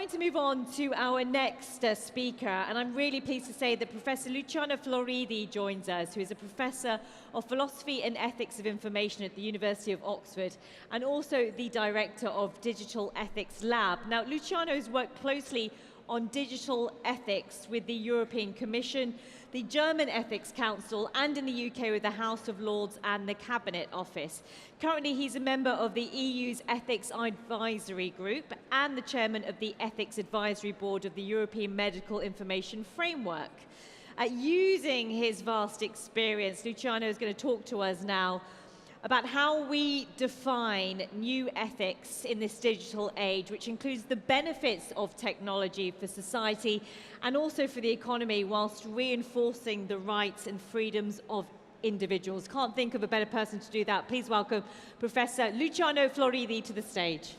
going to move on to our next speaker, and I'm really pleased to say that Professor Luciano Floridi joins us, who is a Professor of Philosophy and Ethics of Information at the University of Oxford, and also the Director of Digital Ethics Lab. Now, Luciano has worked closely on digital ethics with the European Commission, the German Ethics Council, and in the UK with the House of Lords and the Cabinet Office. Currently, he's a member of the EU's Ethics Advisory Group and the chairman of the Ethics Advisory Board of the European Medical Information Framework. Using his vast experience, Luciano is going to talk to us now about how we define new ethics in this digital age, which includes the benefits of technology for society and also for the economy, whilst reinforcing the rights and freedoms of individuals. Can't think of a better person to do that. Please welcome Professor Luciano Floridi to the stage.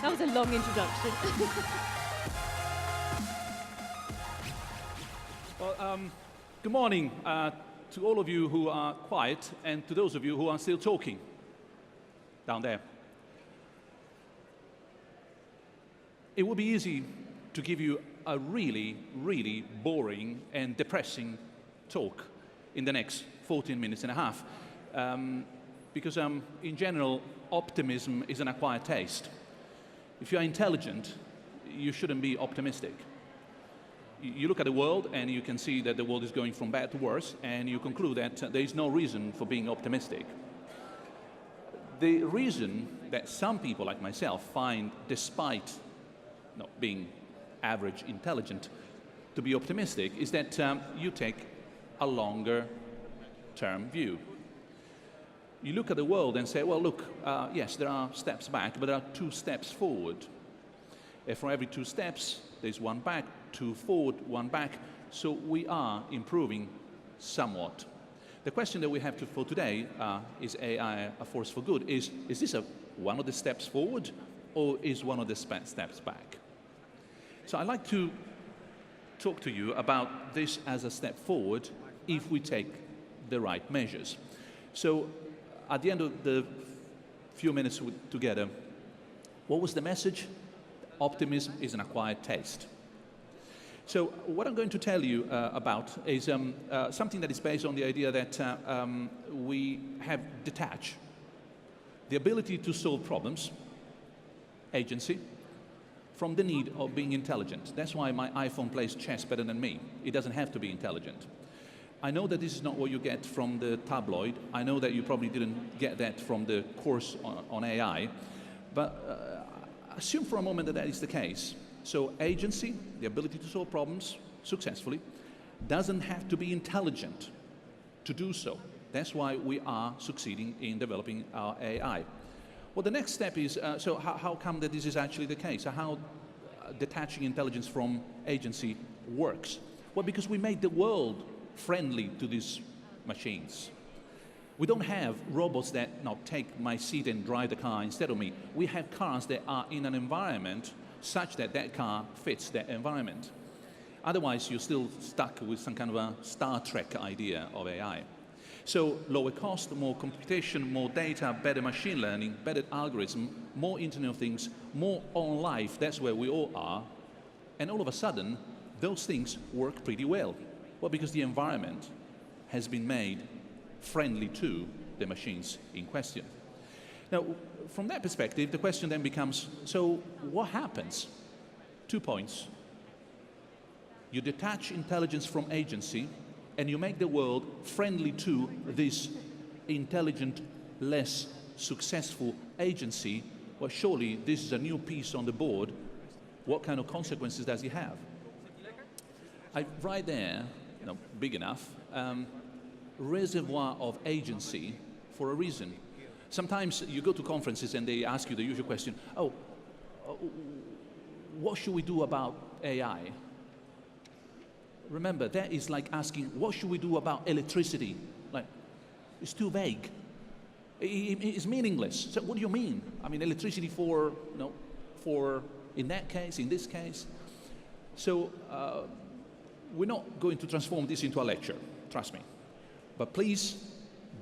That was a long introduction. Well, good morning to all of you who are quiet and to those of you who are still talking down there. It would be easy to give you a really, really boring and depressing talk in the next 14 minutes and a half because in general, optimism is an acquired taste. If you are intelligent, you shouldn't be optimistic. You look at the world and you can see that the world is going from bad to worse, and you conclude that there is no reason for being optimistic. The reason that some people like myself find, despite not being average intelligent, to be optimistic is that you take a longer term view. You look at the world and say, well, look, yes, there are steps back, but there are 2 steps forward. And for every 2 steps, there's 1 back, 2 forward, 1 back. So we are improving somewhat. The question that we have for today is AI a force for good? Is this one of the steps forward, or is one of the steps back? So I'd like to talk to you about this as a step forward if we take the right measures. So at the end of the few minutes together, what was the message? Optimism is an acquired taste. So what I'm going to tell you about is something that is based on the idea that we have detached the ability to solve problems, agency, from the need of being intelligent. That's why my iPhone plays chess better than me. It doesn't have to be intelligent. I know that this is not what you get from the tabloid. I know that you probably didn't get that from the course on AI, but assume for a moment that that is the case. So agency, the ability to solve problems successfully, doesn't have to be intelligent to do so. That's why we are succeeding in developing our AI. Well, the next step is, so how come that this is actually the case? How detaching intelligence from agency works? Well, because we made the world friendly to these machines. We don't have robots that take my seat and drive the car instead of me. We have cars that are in an environment such that that car fits that environment. Otherwise, you're still stuck with some kind of a Star Trek idea of AI. So lower cost, more computation, more data, better machine learning, better algorithm, more Internet of Things, more on life, that's where we all are. And all of a sudden, those things work pretty well. Well, because the environment has been made friendly to the machines in question. Now, from that perspective, the question then becomes, so what happens? 2 points. You detach intelligence from agency, and you make the world friendly to this intelligent, less successful agency. Well, surely this is a new piece on the board. What kind of consequences does it have? I write there, big enough, reservoir of agency for a reason. Sometimes you go to conferences and they ask you the usual question, what should we do about AI? Remember, that is like asking, what should we do about electricity? Like, it's too vague. It's meaningless. So what do you mean? I mean, electricity for in that case, in this case. So we're not going to transform this into a lecture, trust me. But please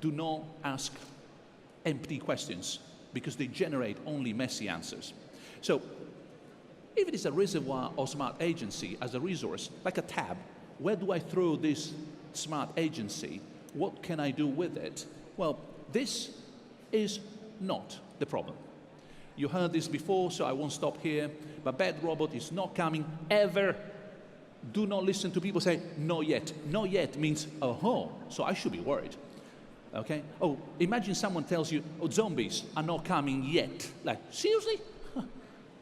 do not ask empty questions. because they generate only messy answers. So if it is a reservoir of smart agency as a resource, like a tab, where do I throw this smart agency? What can I do with it? Well, this is not the problem. You heard this before, so I won't stop here, but bad robot is not coming ever. Do not listen to people say, not yet. Not yet means, oh, so I should be worried. Okay? Oh, imagine someone tells you, oh, zombies are not coming yet. Like, seriously?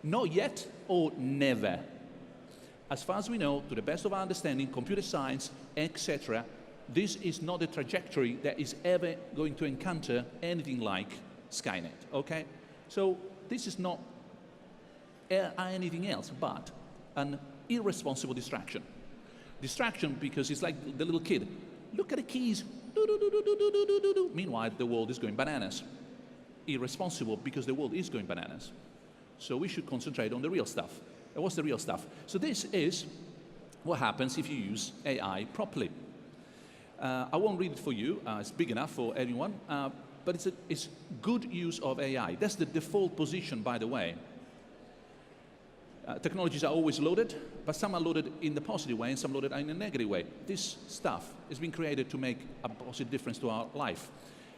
Not yet or never? As far as we know, to the best of our understanding, computer science, etc., this is not a trajectory that is ever going to encounter anything like Skynet, okay? So this is not anything else but an irresponsible distraction. Distraction because it's like the little kid. Look at the keys. Do, do, do, do, do, do, do, do, do. Meanwhile, the world is going bananas. Irresponsible because the world is going bananas. So we should concentrate on the real stuff. And what's the real stuff? So this is what happens if you use AI properly. I won't read it for you. It's big enough for anyone. But it's good use of AI. That's the default position, by the way. Technologies are always loaded, but some are loaded in the positive way and some loaded in a negative way. This stuff has been created to make a positive difference to our life.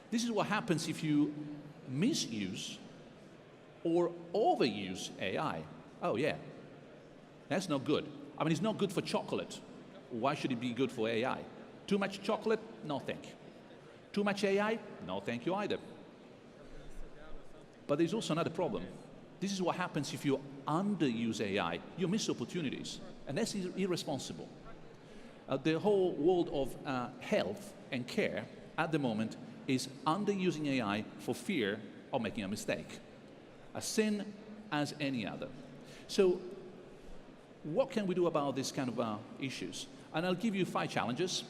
This is what happens if you misuse or overuse AI. Oh yeah, that's not good. I mean, it's not good for chocolate. Why should it be good for AI? Too much chocolate? No thank you. Too much AI? No thank you either. But there's also another problem. This is what happens if you underuse AI. You miss opportunities, and that's irresponsible. The whole world of health and care at the moment is underusing AI for fear of making a mistake. A sin as any other. So what can we do about this kind of issues? And I'll give you 5 challenges,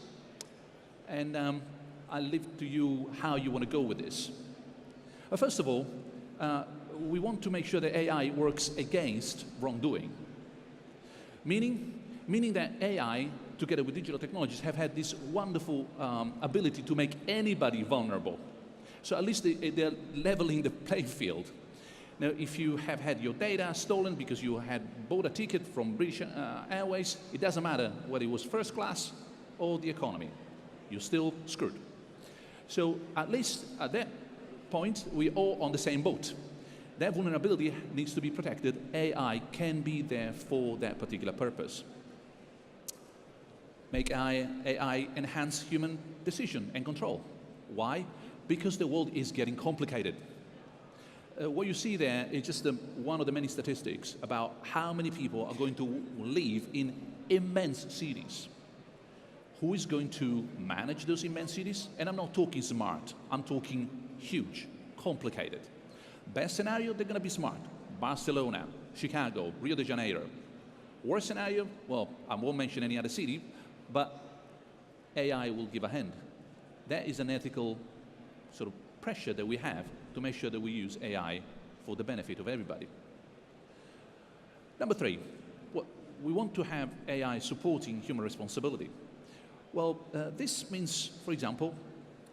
and I'll leave to you how you want to go with this. First of all, we want to make sure that AI works against wrongdoing. Meaning that AI, together with digital technologies, have had this wonderful ability to make anybody vulnerable. So at least they're leveling the playing field. Now, if you have had your data stolen because you had bought a ticket from British Airways, it doesn't matter whether it was first class or the economy. You're still screwed. So at least at that point, we're all on the same boat. That vulnerability needs to be protected. AI can be there for that particular purpose. Make AI enhance human decision and control. Why? Because the world is getting complicated. What you see there is just one of the many statistics about how many people are going to live in immense cities. Who is going to manage those immense cities? And I'm not talking smart. I'm talking huge, complicated. Best scenario, they're going to be smart. Barcelona, Chicago, Rio de Janeiro. Worst scenario, well, I won't mention any other city, but AI will give a hand. That is an ethical sort of pressure that we have to make sure that we use AI for the benefit of everybody. Number 3, we want to have AI supporting human responsibility. Well, this means, for example,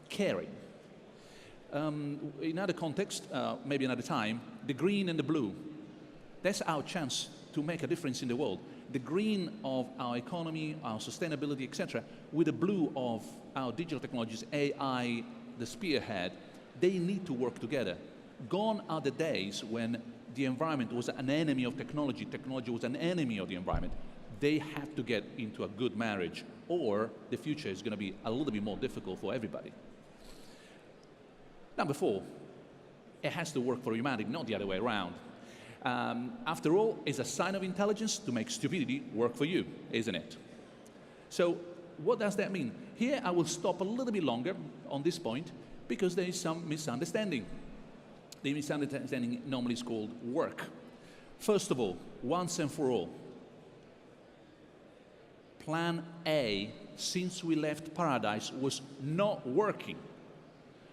caring. In other context, maybe another time, the green and the blue, that's our chance to make a difference in the world. The green of our economy, our sustainability, etc., with the blue of our digital technologies, AI, the spearhead, they need to work together. Gone are the days when the environment was an enemy of technology, technology was an enemy of the environment. They have to get into a good marriage, or the future is going to be a little bit more difficult for everybody. Number 4, it has to work for humanity, not the other way around. After all, it's a sign of intelligence to make stupidity work for you, isn't it? So what does that mean? Here I will stop a little bit longer on this point because there is some misunderstanding. The misunderstanding normally is called work. First of all, once and for all, Plan A, since we left paradise, was not working.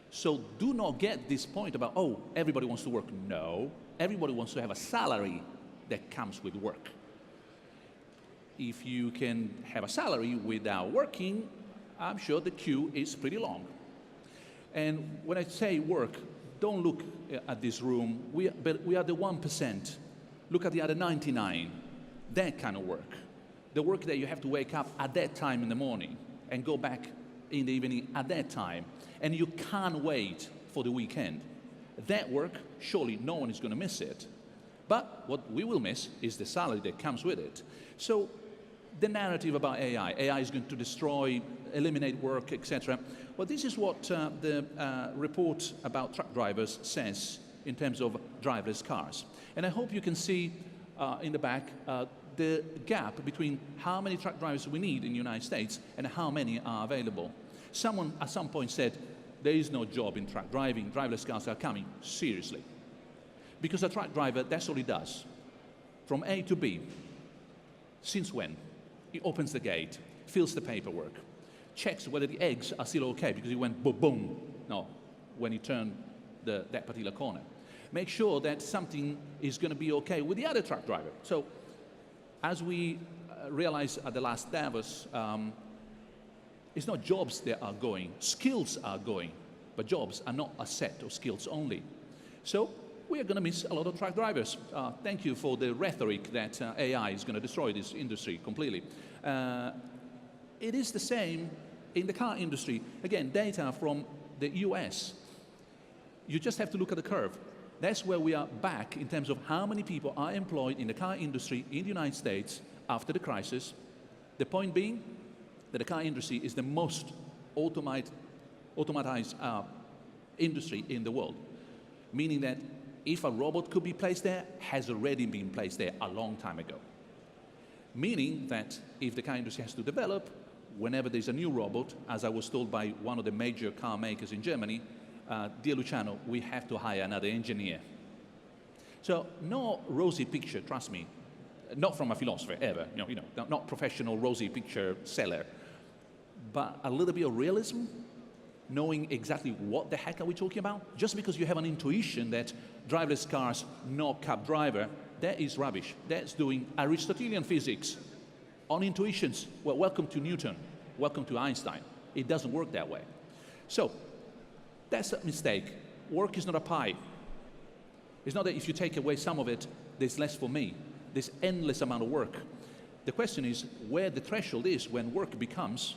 So do not get this point about, oh, everybody wants to work. No, everybody wants to have a salary that comes with work. If you can have a salary without working, I'm sure the queue is pretty long. And when I say work, don't look at this room. But we are the 1%. Look at the other 99. That kind of work. The work that you have to wake up at that time in the morning and go back in the evening at that time, and you can't wait for the weekend. That work, surely no one is going to miss it. But what we will miss is the salary that comes with it. So the narrative about AI is going to destroy, eliminate work, etc. Well, this is what the report about truck drivers says in terms of driverless cars. And I hope you can see in the back the gap between how many truck drivers we need in the United States and how many are available. Someone at some point said, there is no job in truck driving, driverless cars are coming. Seriously. Because a truck driver, that's all he does. From A to B. Since when? He opens the gate, fills the paperwork, checks whether the eggs are still okay because he went boom, boom. No, when he turned that particular corner. Make sure that something is going to be okay with the other truck driver. So, as we realized at the last Davos, it's not jobs that are going, skills are going, but jobs are not a set of skills only. So, we are going to miss a lot of truck drivers. Thank you for the rhetoric that AI is going to destroy this industry completely. It is the same in the car industry. Again, data from the US. You just have to look at the curve. That's where we are back in terms of how many people are employed in the car industry in the United States after the crisis. The point being that the car industry is the most automatized industry in the world. Meaning that if a robot could be placed there, has already been placed there a long time ago. Meaning that if the car industry has to develop, whenever there's a new robot, as I was told by one of the major car makers in Germany, dear Luciano, we have to hire another engineer. So no rosy picture, trust me, not from a philosopher ever, not professional rosy picture seller, but a little bit of realism, knowing exactly what the heck are we talking about. Just because you have an intuition that driverless cars, no cab driver, that is rubbish. That's doing Aristotelian physics on intuitions. Well, welcome to Newton, welcome to Einstein. It doesn't work that way. So, that's a mistake. Work is not a pie. It's not that if you take away some of it, there's less for me. There's endless amount of work. The question is where the threshold is when work becomes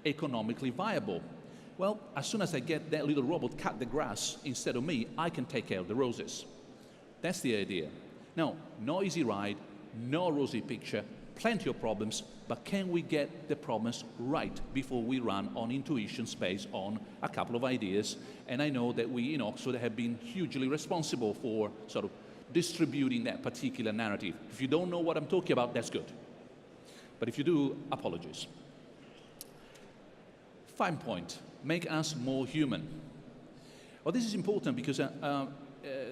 economically viable. Well, as soon as I get that little robot cut the grass instead of me, I can take care of the roses. That's the idea. Now, no easy ride, no rosy picture, plenty of problems, but can we get the problems right before we run on intuition based on a couple of ideas? And I know that we in Oxford have been hugely responsible for sort of distributing that particular narrative. If you don't know what I'm talking about, that's good. But if you do, apologies. Fine point. Make us more human. Well, this is important because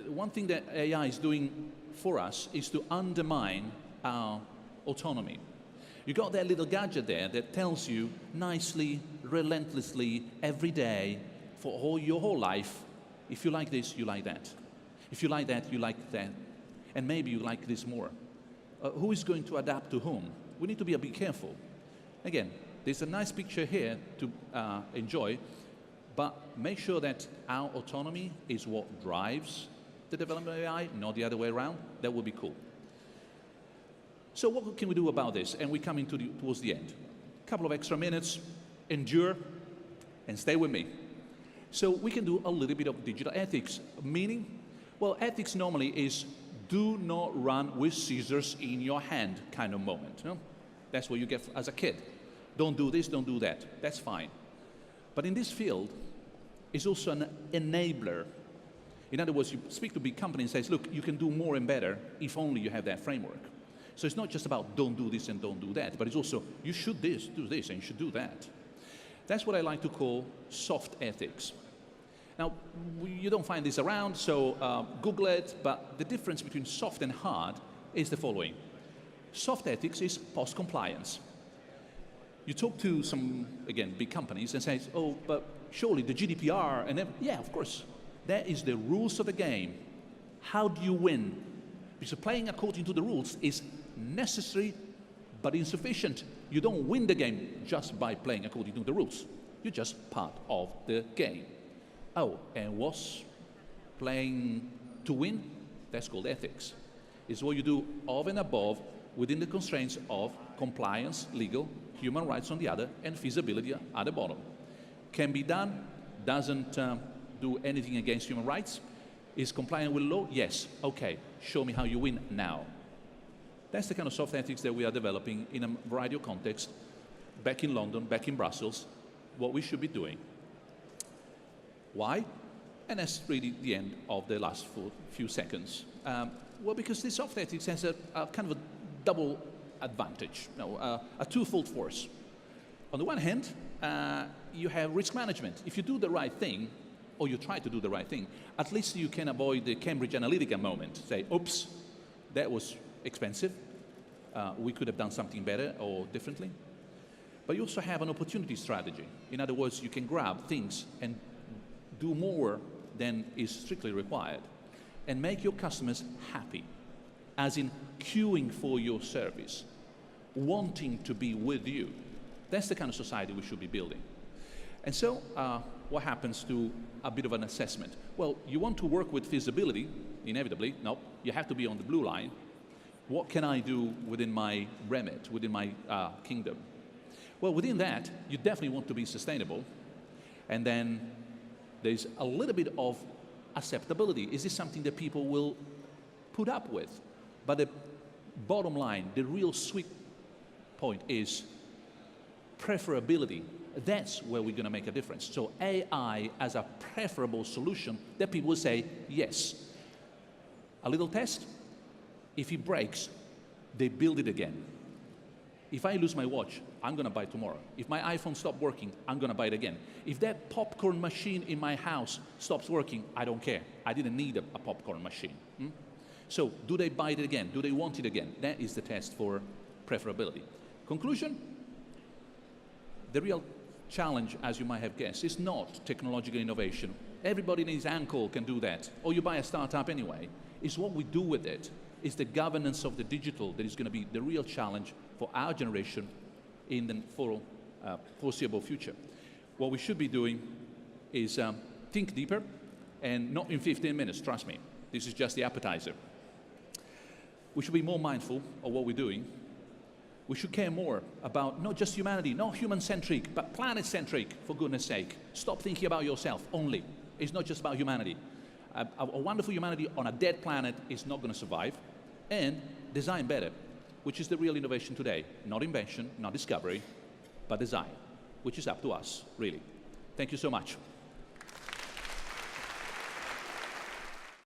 one thing that AI is doing for us is to undermine our autonomy. You got that little gadget there that tells you nicely, relentlessly, every day, for your whole life, if you like this, you like that. If you like that, you like that. And maybe you like this more. Who is going to adapt to whom? We need to be a bit careful. Again, there's a nice picture here to enjoy, but make sure that our autonomy is what drives the development of AI, not the other way around. That would be cool. So what can we do about this? And we're coming towards the end. A couple of extra minutes, endure, and stay with me. So we can do a little bit of digital ethics, meaning, well, ethics normally is do not run with scissors in your hand kind of moment. You know? That's what you get as a kid. Don't do this, don't do that. That's fine. But in this field, it's also an enabler. In other words, you speak to big companies and say, look, you can do more and better if only you have that framework. So it's not just about don't do this and don't do that, but it's also you should do this, and you should do that. That's what I like to call soft ethics. Now, you don't find this around, so Google it, but the difference between soft and hard is the following. Soft ethics is post-compliance. You talk to some, again, big companies and say, oh, but surely the GDPR and yeah, of course. That is the rules of the game. How do you win? Because playing according to the rules is necessary but insufficient. You don't win the game just by playing according to the rules. You're just part of the game. Oh, and what's playing to win, that's called ethics. It's what you do of and above within the constraints of compliance, legal, human rights on the other, and feasibility at the bottom. Can be done, doesn't do anything against human rights, is compliant with law? Yes. Okay, show me how you win now. That's the kind of soft ethics that we are developing in a variety of contexts, back in London, back in Brussels, what we should be doing. Why? And that's really the end of the last few seconds. Well, because this soft ethics has a kind of a double advantage, a twofold force. On the one hand, you have risk management. If you do the right thing, or you try to do the right thing, at least you can avoid the Cambridge Analytica moment. Say, oops, that was expensive. We could have done something better or differently. But you also have an opportunity strategy. In other words, you can grab things and do more than is strictly required and make your customers happy, as in queuing for your service, wanting to be with you. That's the kind of society we should be building. And so, what happens to a bit of an assessment? Well, you want to work with feasibility, inevitably. No, you have to be on the blue line. What can I do within my remit, within my kingdom? Well, within that, you definitely want to be sustainable. And then there's a little bit of acceptability. Is this something that people will put up with? But the bottom line, the real sweet point is preferability. That's where we're going to make a difference. So AI as a preferable solution that people will say, yes. A little test. If it breaks, they build it again. If I lose my watch, I'm going to buy it tomorrow. If my iPhone stops working, I'm going to buy it again. If that popcorn machine in my house stops working, I don't care. I didn't need a popcorn machine. So do they buy it again? Do they want it again? That is the test for preferability. Conclusion? The real challenge, as you might have guessed, is not technological innovation. Everybody in his ankle can do that. Or you buy a startup anyway. It's what we do with it. It's the governance of the digital that is going to be the real challenge for our generation in the foreseeable future. What we should be doing is think deeper, and not in 15 minutes, trust me. This is just the appetizer. We should be more mindful of what we're doing. We should care more about not just humanity, not human-centric, but planet-centric, for goodness sake. Stop thinking about yourself only. It's not just about humanity. A wonderful humanity on a dead planet is not going to survive. And design better, which is the real innovation today. Not invention, not discovery, but design, which is up to us, really. Thank you so much.